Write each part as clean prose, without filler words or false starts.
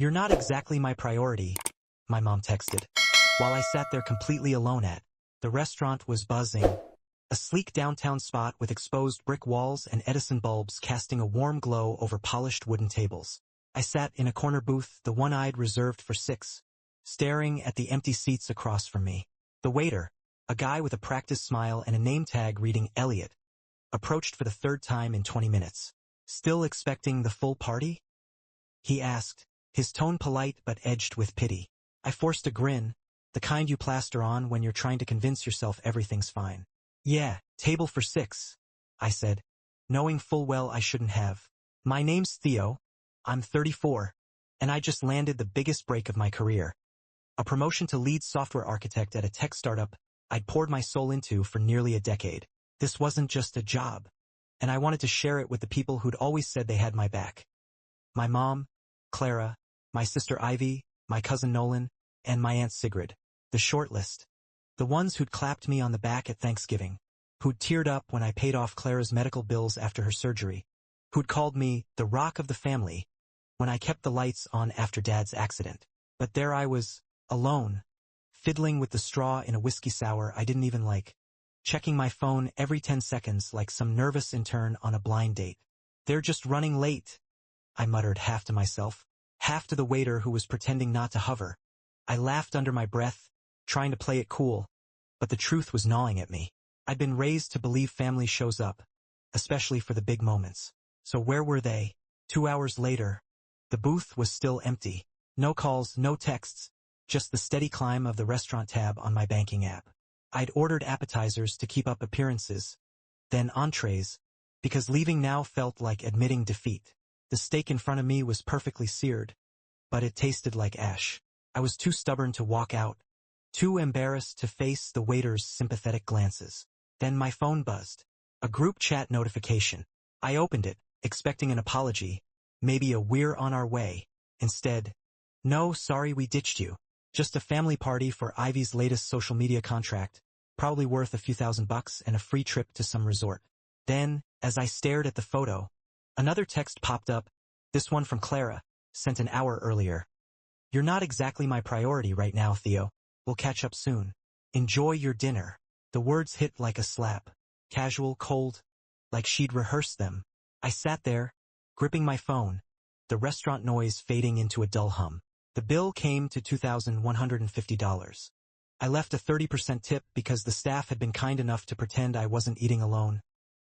"You're not exactly my priority," my mom texted. While I sat there completely alone at the restaurant was buzzing. A sleek downtown spot with exposed brick walls and Edison bulbs casting a warm glow over polished wooden tables. I sat in a corner booth, the one I'd reserved for 6, staring at the empty seats across from me. The waiter, a guy with a practiced smile and a name tag reading Elliot, approached for the 3rd time in 20 minutes. "Still expecting the full party?" he asked, his tone polite but edged with pity. I forced a grin, the kind you plaster on when you're trying to convince yourself everything's fine. "Yeah, table for 6, I said, knowing full well I shouldn't have. "My name's Theo, I'm 34, and I just landed the biggest break of my career. A promotion to lead software architect at a tech startup I'd poured my soul into for nearly a decade. This wasn't just a job, and I wanted to share it with the people who'd always said they had my back. My mom, Clara, my sister Ivy, my cousin Nolan, and my aunt Sigrid. The short list. The ones who'd clapped me on the back at Thanksgiving, who'd teared up when I paid off Clara's medical bills after her surgery, who'd called me the rock of the family when I kept the lights on after Dad's accident. But there I was, alone, fiddling with the straw in a whiskey sour I didn't even like, checking my phone every 10 seconds like some nervous intern on a blind date. "They're just running late," I muttered, half to myself, half to the waiter who was pretending not to hover. I laughed under my breath, trying to play it cool, but the truth was gnawing at me. I'd been raised to believe family shows up, especially for the big moments. So where were they? 2 hours later, the booth was still empty. No calls, no texts, just the steady climb of the restaurant tab on my banking app. I'd ordered appetizers to keep up appearances, then entrees, because leaving now felt like admitting defeat. The steak in front of me was perfectly seared, but it tasted like ash. I was too stubborn to walk out, too embarrassed to face the waiter's sympathetic glances. Then my phone buzzed. A group chat notification. I opened it, expecting an apology, maybe a "we're on our way." Instead, "No, sorry we ditched you. Just a family party for Ivy's latest social media contract, probably worth a few $1,000 and a free trip to some resort." Then, as I stared at the photo, another text popped up, this one from Clara, sent an hour earlier. "You're not exactly my priority right now, Theo. We'll catch up soon. Enjoy your dinner." The words hit like a slap. Casual, cold, like she'd rehearsed them. I sat there, gripping my phone, the restaurant noise fading into a dull hum. The bill came to $2,150. I left a 30% tip because the staff had been kind enough to pretend I wasn't eating alone,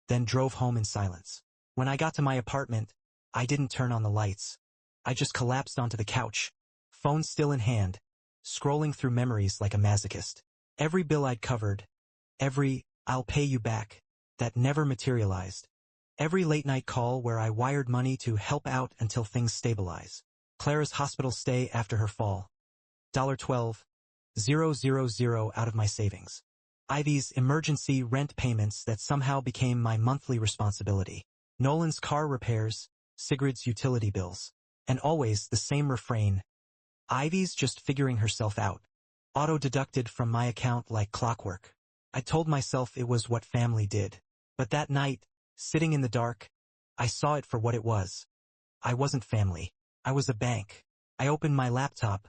then drove home in silence. When I got to my apartment, I didn't turn on the lights. I just collapsed onto the couch, phone still in hand, scrolling through memories like a masochist. Every bill I'd covered, every "I'll pay you back" that never materialized. Every late-night call where I wired money to help out until things stabilize. Clara's hospital stay after her fall. $12,000 out of my savings. Ivy's emergency rent payments that somehow became my monthly responsibility. Nolan's car repairs, Sigrid's utility bills. And always the same refrain. Ivy's just figuring herself out. Auto-deducted from my account like clockwork. I told myself it was what family did. But that night, sitting in the dark, I saw it for what it was. I wasn't family. I was a bank. I opened my laptop,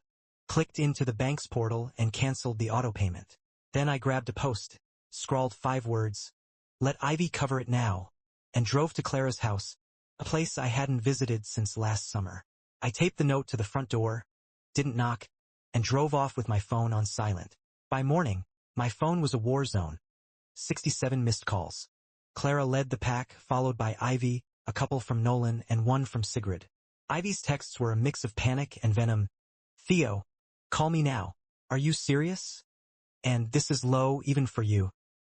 clicked into the bank's portal and canceled the auto payment. Then I grabbed a post, scrawled 5 words, "Let Ivy cover it now," and drove to Clara's house, a place I hadn't visited since last summer. I taped the note to the front door, didn't knock, and drove off with my phone on silent. By morning, my phone was a war zone. 67 missed calls. Clara led the pack, followed by Ivy, a couple from Nolan, and one from Sigrid. Ivy's texts were a mix of panic and venom. "Theo, call me now. Are you serious? And this is low even for you.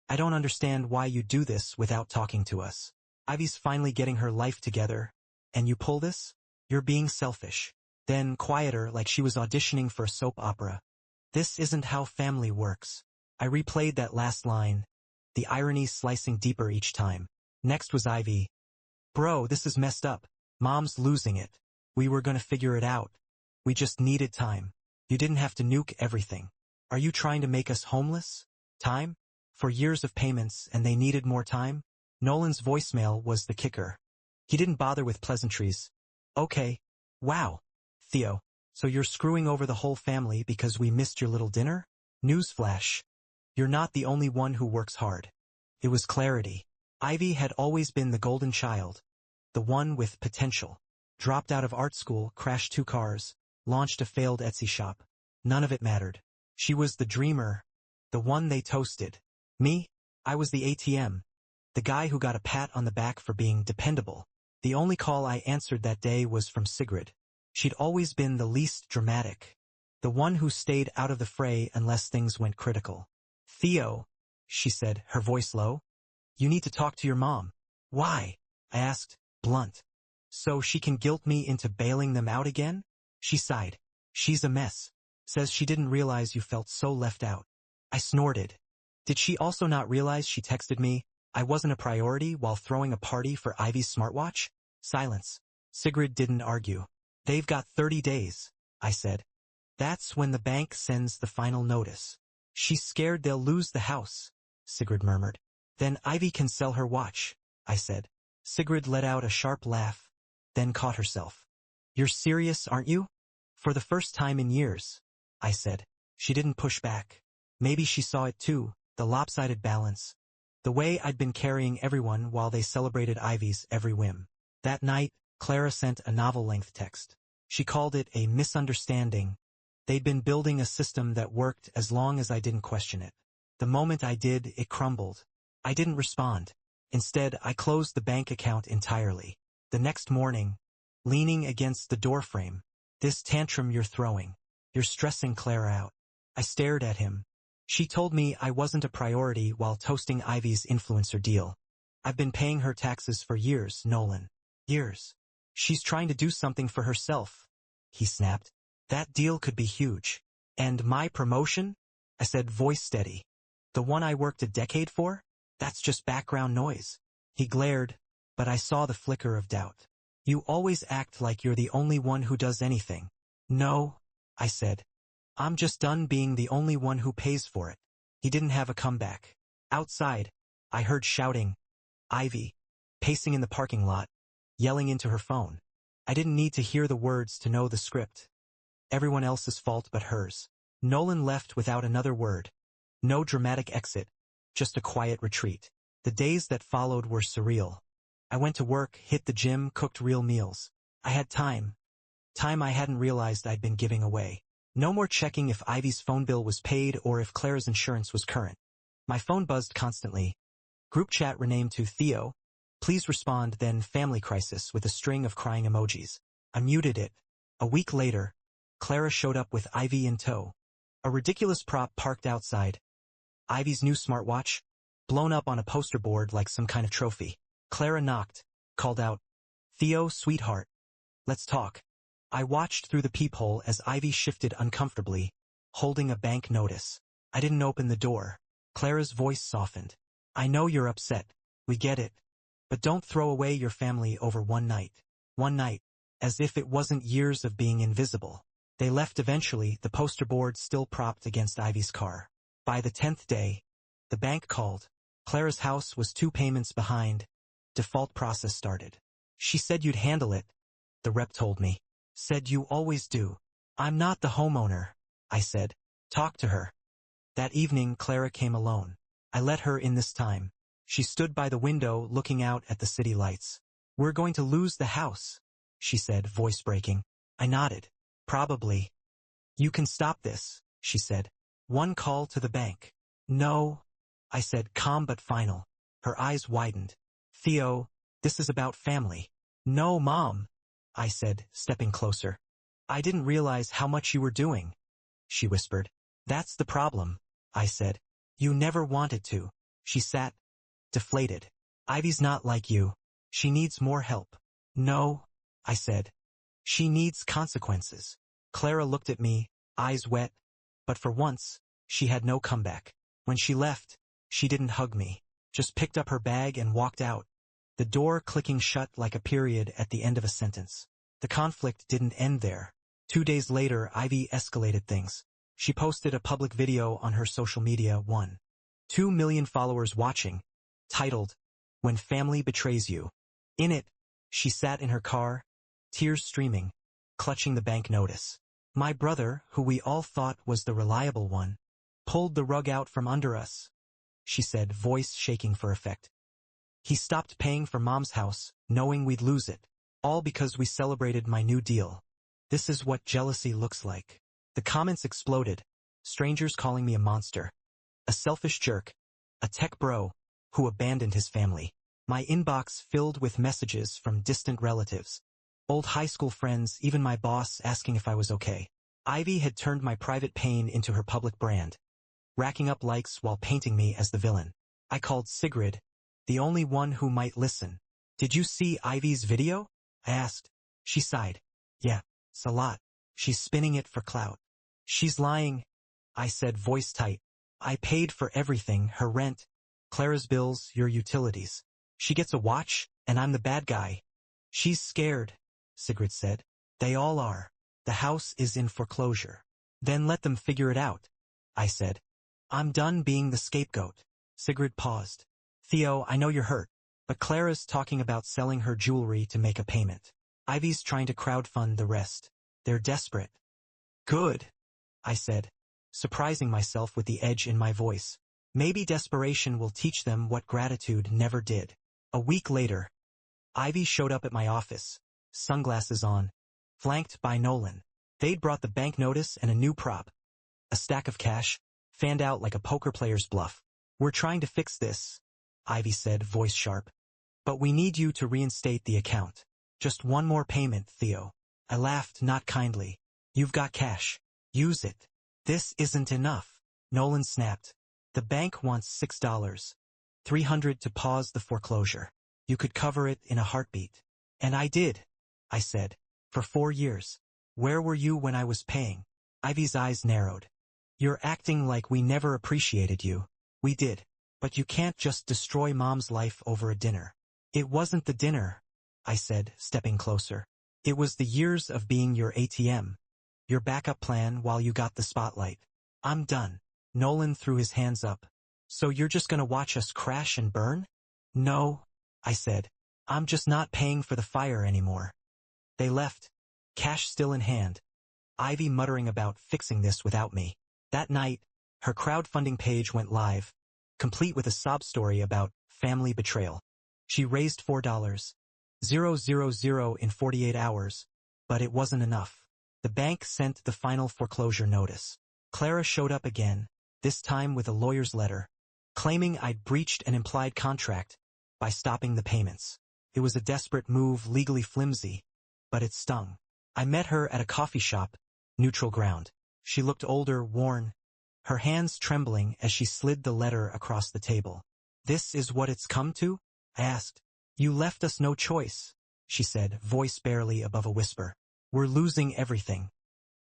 I don't understand why you do this without talking to us. Ivy's finally getting her life together, and you pull this? You're being selfish." Then, quieter, like she was auditioning for a soap opera. "This isn't how family works." I replayed that last line, the irony slicing deeper each time. Next was Ivy. "Bro, this is messed up. Mom's losing it. We were gonna figure it out. We just needed time. You didn't have to nuke everything. Are you trying to make us homeless? Time? For years of payments, and they needed more time?" Nolan's voicemail was the kicker. He didn't bother with pleasantries. "Okay. Wow. Theo, So you're screwing over the whole family because we missed your little dinner? Newsflash. You're not the only one who works hard. It was clarity. Ivy had always been the golden child. The one with potential. Dropped out of art school, crashed 2 cars, launched a failed Etsy shop. None of it mattered. She was the dreamer. The one they toasted. Me? I was the ATM. The guy who got a pat on the back for being dependable. The only call I answered that day was from Sigrid. She'd always been the least dramatic. The one who stayed out of the fray unless things went critical. Theo, she said, her voice low. You need to talk to your mom. Why? I asked, blunt. So she can guilt me into bailing them out again? She sighed. She's a mess. Says she didn't realize you felt so left out. I snorted. Did she also not realize she texted me I wasn't a priority while throwing a party for Ivy's smartwatch? Silence. Sigrid didn't argue. They've got 30 days, I said. That's when the bank sends the final notice. She's scared they'll lose the house, Sigrid murmured. Then Ivy can sell her watch, I said. Sigrid let out a sharp laugh, then caught herself. You're serious, aren't you? For the first time in years, I said. She didn't push back. Maybe she saw it too, the lopsided balance. The way I'd been carrying everyone while they celebrated Ivy's every whim. That night, Clara sent a novel-length text. She called it a misunderstanding. They'd been building a system that worked as long as I didn't question it. The moment I did, it crumbled. I didn't respond. Instead, I closed the bank account entirely. The next morning, leaning against the doorframe, this tantrum you're throwing. You're stressing Clara out. I stared at him. She told me I wasn't a priority while toasting Ivy's influencer deal. I've been paying her taxes for years, Nolan. Years. She's trying to do something for herself, he snapped. That deal could be huge. And my promotion? I said, voice steady. The one I worked a decade for? That's just background noise. He glared, but I saw the flicker of doubt. You always act like you're the only one who does anything. No, I said. I'm just done being the only one who pays for it. He didn't have a comeback. Outside, I heard shouting. Ivy, pacing in the parking lot, yelling into her phone. I didn't need to hear the words to know the script. Everyone else's fault but hers. Nolan left without another word. No dramatic exit, just a quiet retreat. The days that followed were surreal. I went to work, hit the gym, cooked real meals. I had time. Time I hadn't realized I'd been giving away. No more checking if Ivy's phone bill was paid or if Clara's insurance was current. My phone buzzed constantly. Group chat renamed to Theo. Please respond, then family crisis with a string of crying emojis. I muted it. A week later, Clara showed up with Ivy in tow. A ridiculous prop parked outside. Ivy's new smartwatch, blown up on a poster board like some kind of trophy. Clara knocked, called out, Theo, sweetheart. Let's talk. I watched through the peephole as Ivy shifted uncomfortably, holding a bank notice. I didn't open the door. Clara's voice softened. I know you're upset. We get it. But don't throw away your family over one night. One night. As if it wasn't years of being invisible. They left eventually, the poster board still propped against Ivy's car. By the 10th day, the bank called. Clara's house was 2 payments behind. Default process started. She said you'd handle it, the rep told me. Said you always do. I'm not the homeowner, I said. Talk to her. That evening, Clara came alone. I let her in this time. She stood by the window looking out at the city lights. We're going to lose the house, she said, voice breaking. I nodded. Probably. You can stop this, she said. One call to the bank. No, I said, calm but final. Her eyes widened. Theo, this is about family. No, Mom, I said, stepping closer. I didn't realize how much you were doing, she whispered. That's the problem, I said. You never wanted to. She sat, deflated. Ivy's not like you. She needs more help. No, I said. She needs consequences. Clara looked at me, eyes wet, but for once, she had no comeback. When she left, she didn't hug me, just picked up her bag and walked out. The door clicking shut like a period at the end of a sentence. The conflict didn't end there. 2 days later, Ivy escalated things. She posted a public video on her social media, 1.2 million followers watching, titled, When Family Betrays You. In it, she sat in her car, tears streaming, clutching the bank notice. My brother, who we all thought was the reliable one, pulled the rug out from under us, she said, voice shaking for effect. He stopped paying for Mom's house, knowing we'd lose it, all because we celebrated my new deal. This is what jealousy looks like. The comments exploded, strangers calling me a monster, a selfish jerk, a tech bro who abandoned his family. My inbox filled with messages from distant relatives, old high school friends, even my boss asking if I was okay. Ivy had turned my private pain into her public brand, racking up likes while painting me as the villain. I called Sigrid, the only one who might listen. Did you see Ivy's video? I asked. She sighed. Yeah, it's a lot. She's spinning it for clout. She's lying, I said, voice tight. I paid for everything, her rent, Clara's bills, your utilities. She gets a watch, and I'm the bad guy. She's scared, Sigrid said. They all are. The house is in foreclosure. Then let them figure it out, I said. I'm done being the scapegoat. Sigrid paused. Theo, I know you're hurt, but Clara's talking about selling her jewelry to make a payment. Ivy's trying to crowdfund the rest. They're desperate. Good, I said, surprising myself with the edge in my voice. Maybe desperation will teach them what gratitude never did. A week later, Ivy showed up at my office, sunglasses on, flanked by Nolan. They'd brought the bank notice and a new prop, a stack of cash, fanned out like a poker player's bluff. We're trying to fix this, Ivy said, voice sharp. But we need you to reinstate the account. Just one more payment, Theo. I laughed, not kindly. You've got cash. Use it. This isn't enough, Nolan snapped. The bank wants $6. $300 to pause the foreclosure. You could cover it in a heartbeat. And I did, I said. For 4 years. Where were you when I was paying? Ivy's eyes narrowed. You're acting like we never appreciated you. We did. But you can't just destroy Mom's life over a dinner. It wasn't the dinner, I said, stepping closer. It was the years of being your ATM. Your backup plan while you got the spotlight. I'm done. Nolan threw his hands up. So you're just gonna watch us crash and burn? No, I said. I'm just not paying for the fire anymore. They left, cash still in hand, Ivy muttering about fixing this without me. That night, her crowdfunding page went live, complete with a sob story about family betrayal. She raised $4,000 in 48 hours, but it wasn't enough. The bank sent the final foreclosure notice. Clara showed up again, this time with a lawyer's letter, claiming I'd breached an implied contract by stopping the payments. It was a desperate move, legally flimsy, but it stung. I met her at a coffee shop, neutral ground. She looked older, worn, her hands trembling as she slid the letter across the table. This is what it's come to? I asked. You left us no choice, she said, voice barely above a whisper. We're losing everything.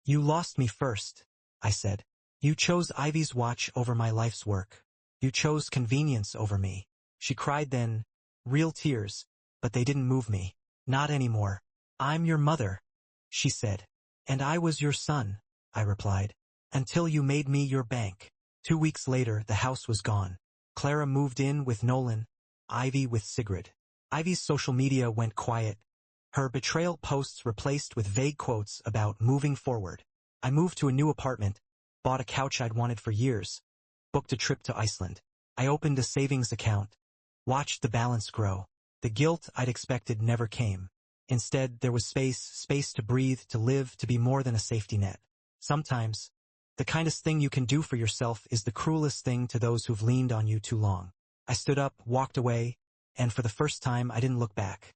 You lost me first, I said. You chose Ivy's watch over my life's work. You chose convenience over me. She cried then, real tears, but they didn't move me. Not anymore. I'm your mother, she said. And I was your son, I replied. Until you made me your bank. 2 weeks later, the house was gone. Clara moved in with Nolan, Ivy with Sigrid. Ivy's social media went quiet. Her betrayal posts replaced with vague quotes about moving forward. I moved to a new apartment, bought a couch I'd wanted for years, booked a trip to Iceland. I opened a savings account, watched the balance grow. The guilt I'd expected never came. Instead, there was space to breathe, to live, to be more than a safety net. Sometimes, the kindest thing you can do for yourself is the cruelest thing to those who've leaned on you too long. I stood up, walked away, and for the first time I didn't look back.